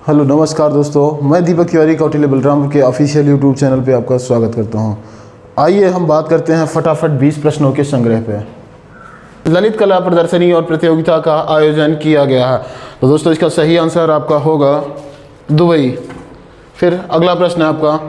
Hello नमस्कार दोस्तों, मैं दीपक तिवारी कौटिल्य बलरामपुर के ऑफिशियल यूट्यूब चैनल पे आपका स्वागत करता हूं। आइए हम बात करते हैं फटाफट 20 प्रश्नों के संग्रह पे। ललित कला प्रदर्शनी और प्रतियोगिता का आयोजन किया गया है। तो दोस्तों इसका सही आंसर आपका होगा दुबई। फिर अगला प्रश्न है आपका,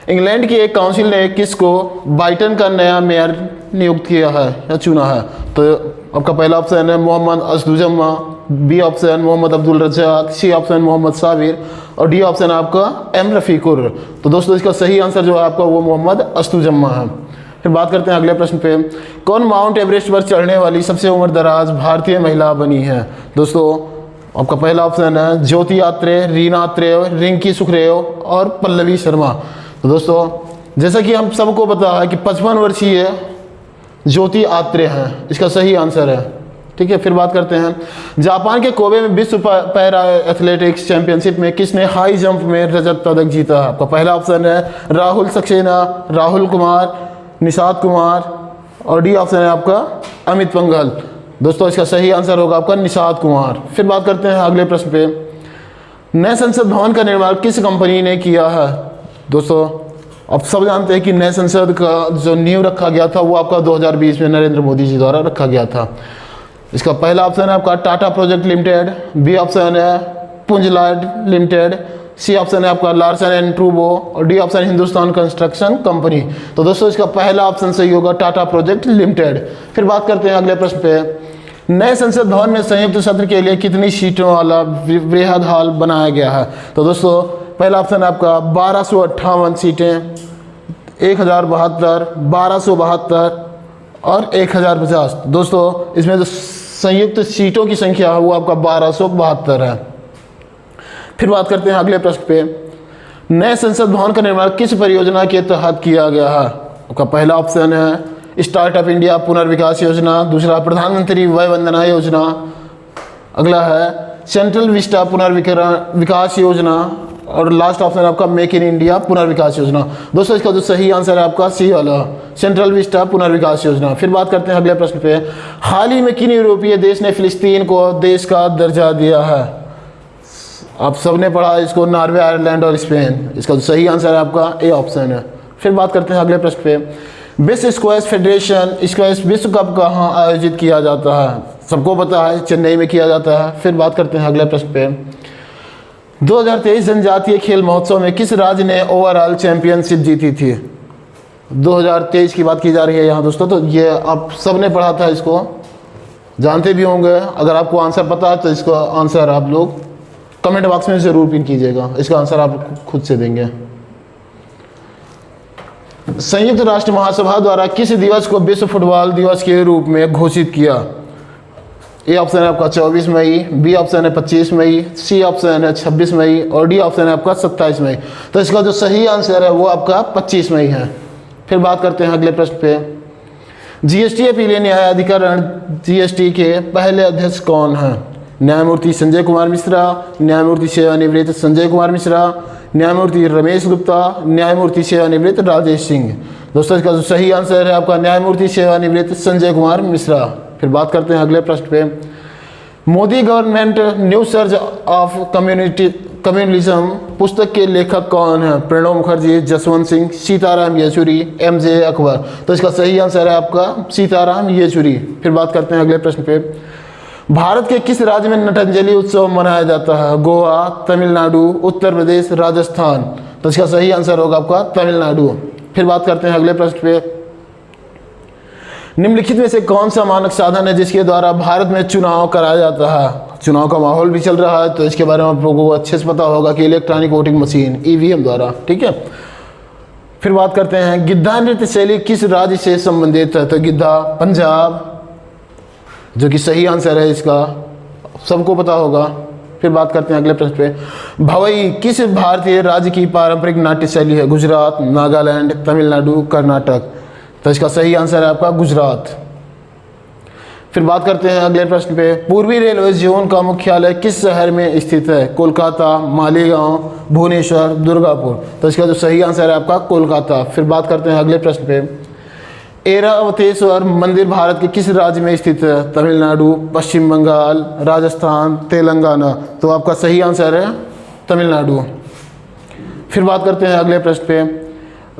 इंग्लैंड की एक काउंसिल ने किसको ब्राइटन का नया मेयर नियुक्त किया है या चुना है? तो आपका पहला ऑप्शन है Mohammad Asaduzzaman, B option Mohammad Abdul Razzaq, C option Mohammad Sabir और डी ऑप्शन आपका एम रफ़ीकुर। तो दोस्तों इसका सही आंसर जो है आपका वो मोहम्मद असदुजम्मा है। फिर बात करते हैं अगले प्रश्न पे, कौन माउंट एवरेस्ट पर चढ़ने वाली सबसे उम्र दराज भारतीय महिला बनी है? दोस्तों आपका पहला ऑप्शन है ज्योति आत्रेय, रीना आत्रेय, रिंकी सुखदेव और पल्लवी शर्मा। तो दोस्तों जैसा कि हम सबको पता है कि 55 वर्षीय ज्योति आत्रेय हैं, इसका सही आंसर है। ठीक है, फिर बात करते हैं, जापान के कोबे में विश्व पैरा एथलेटिक्स चैंपियनशिप में किसने हाई जंप में रजत पदक जीता है? आपका पहला ऑप्शन है राहुल सक्सेना, राहुल कुमार, निषाद कुमार और डी ऑप्शन है आपका अमित पंघल। दोस्तों इसका सही आंसर होगा आपका निषाद कुमार। फिर बात करते हैं अगले प्रश्न पे, नए संसद भवन का निर्माण किस कंपनी ने किया है? दोस्तों आप सब जानते हैं कि नए संसद का जो नींव रखा गया था वो आपका 2020 में नरेंद्र मोदी जी द्वारा रखा गया था। इसका पहला ऑप्शन है आपका Tata project limited, B option है पुंजलाड लिमिटेड, सी ऑप्शन है आपका लार्सन एंड ट्रूबो और D option Hindustan construction company. तो दोस्तों इसका पहला ऑप्शन सही होगा टाटा प्रोजेक्ट लिमिटेड। फिर बात करते हैं अगले प्रश्न पे, नए संसद भवन में संयुक्त सत्र के लिए कितनी सीटों वाला वृहद हॉल बनाया गया है? तो दोस्तों पहला ऑप्शन है आपका 1258 सीटें, 1072, 1272 और 1050। दोस्तों इसमें जो संयुक्त सीटों की संख्या है वो आपका 1272 है। फिर बात करते हैं अगले प्रश्न पे, नए संसद भवन का निर्माण किस परियोजना के तहत किया गया है? आपका पहला ऑप्शन है स्टार्टअप इंडिया पुनर्विकास योजना, दूसरा प्रधानमंत्री वय वंदना योजना, अगला है सेंट्रल विस्टा पुनर्विकास योजना और लास्ट ऑप्शन है आपका मेक इन इंडिया पुनर्विकास योजना। दोस्तों इसका जो सही आंसर है आपका सी वाला सेंट्रल विस्टा पुनर्विकास योजना। फिर बात करते हैं अगले प्रश्न पे, हाल ही में किन यूरोपीय देश ने फिलिस्तीन को देश का दर्जा दिया है? आप सबने पढ़ा इसको, नॉर्वे, आयरलैंड और स्पेन। इसका जो सही आंसर है आपका ए ऑप्शन है। फिर बात करते हैं अगले प्रश्न पे, विश्व स्क्वैश फेडरेशन स्क्वैश विश्व कप कहाँ आयोजित किया जाता है? सबको पता है चेन्नई में किया जाता है। फिर बात करते हैं अगले प्रश्न पे, 2023 जनजातीय खेल महोत्सव में किस राज्य ने ओवरऑल चैंपियनशिप जीती थी? 2023 की बात की जा रही है यहाँ दोस्तों। तो ये आप सब ने पढ़ा था, इसको जानते भी होंगे। अगर आपको आंसर पता है तो इसका आंसर आप लोग कमेंट बॉक्स में ज़रूर पिन कीजिएगा, इसका आंसर आप खुद से देंगे। संयुक्त राष्ट्र महासभा द्वारा किस दिवस को विश्व फुटबॉल दिवस के रूप में घोषित किया? ए ऑप्शन है आपका 24 मई, बी ऑप्शन है 25 मई, सी ऑप्शन है 26 मई और डी ऑप्शन है आपका 27 मई। तो इसका जो सही आंसर है वो आपका 25 मई है। फिर बात करते हैं अगले प्रश्न पे, जीएसटी अपीलीय न्यायाधिकरण जीएसटी के पहले अध्यक्ष कौन हैं? न्यायमूर्ति संजय कुमार मिश्रा, न्यायमूर्ति सेवानिवृत्त संजय कुमार मिश्रा, न्यायमूर्ति रमेश गुप्ता, न्यायमूर्ति सेवानिवृत्त राजेश सिंह। दोस्तों इसका जो सही आंसर है आपका न्यायमूर्ति सेवानिवृत्त संजय कुमार मिश्रा। फिर बात करते हैं अगले प्रश्न पे, Modi government new surge of communism पुस्तक के लेखक कौन है? प्रणब मुखर्जी, जसवंत सिंह, सीताराम येचुरी, एमजे अकबर। तो इसका सही आंसर है आपका सीताराम येचुरी। फिर बात करते हैं अगले प्रश्न पे, भारत के किस राज्य में नटंजलि उत्सव मनाया जाता है? गोवा, तमिलनाडु, उत्तर प्रदेश, राजस्थान। तो इसका सही आंसर होगा आपका तमिलनाडु। फिर बात करते हैं अगले प्रश्न पे, निम्नलिखित में से कौन सा मानक साधन है जिसके द्वारा भारत में चुनाव कराया जाता है? चुनाव का माहौल भी चल रहा है तो इसके बारे में आप लोगों को अच्छे से पता होगा कि इलेक्ट्रॉनिक वोटिंग मशीन ईवीएम द्वारा। ठीक है, फिर बात करते हैं, गिद्धा नृत्य शैली किस राज्य से संबंधित है? तो गिद्धा पंजाब, जो कि सही आंसर है, इसका सबको पता होगा। फिर बात करते हैं अगले प्रश्न पे, भवई किस भारतीय राज्य की पारंपरिक नाट्य शैली है? गुजरात, नागालैंड, तमिलनाडु, कर्नाटक। तो इसका सही आंसर है आपका गुजरात। फिर बात करते हैं अगले प्रश्न पे, पूर्वी रेलवे जोन का मुख्यालय किस शहर में स्थित है? कोलकाता, मालेगांव, भुवनेश्वर, दुर्गापुर। तो इसका जो सही आंसर है आपका कोलकाता। फिर बात करते हैं अगले प्रश्न पे, ऐरावतेश्वर मंदिर भारत के किस राज्य में स्थित है? तमिलनाडु, पश्चिम बंगाल, राजस्थान, तेलंगाना। तो आपका सही आंसर है तमिलनाडु। फिर बात करते हैं अगले प्रश्न पे।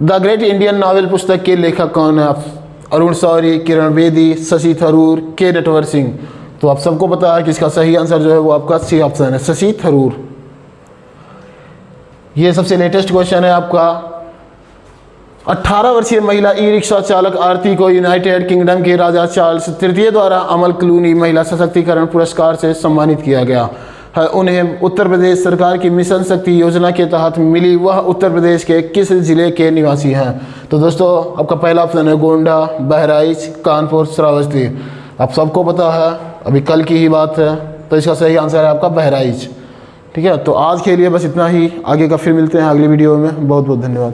द ग्रेट इंडियन नावल पुस्तक के लेखक कौन है? अरुण शौरी, किरण बेदी, शशि थरूर, के नटवर सिंह। तो आप सबको पता है कि इसका सही आंसर जो है वो आपका सी ऑप्शन है, शशि थरूर। ये सबसे लेटेस्ट क्वेश्चन है आपका। 18 वर्षीय महिला ई रिक्शा चालक आरती को यूनाइटेड किंगडम के राजा चार्ल्स तृतीय द्वारा अमल क्लूनी महिला सशक्तिकरण पुरस्कार से सम्मानित किया गया है। उन्हें उत्तर प्रदेश सरकार की मिशन शक्ति योजना के तहत मिली। वह उत्तर प्रदेश के किस जिले के निवासी हैं? तो दोस्तों आपका पहला ऑप्शन है गोंडा, बहराइच, कानपुर, श्रावस्ती। आप सबको पता है अभी कल की ही बात है, तो इसका सही आंसर है आपका बहराइच। ठीक है, तो आज के लिए बस इतना ही। आगे का फिर मिलते हैं अगली वीडियो में। बहुत बहुत धन्यवाद।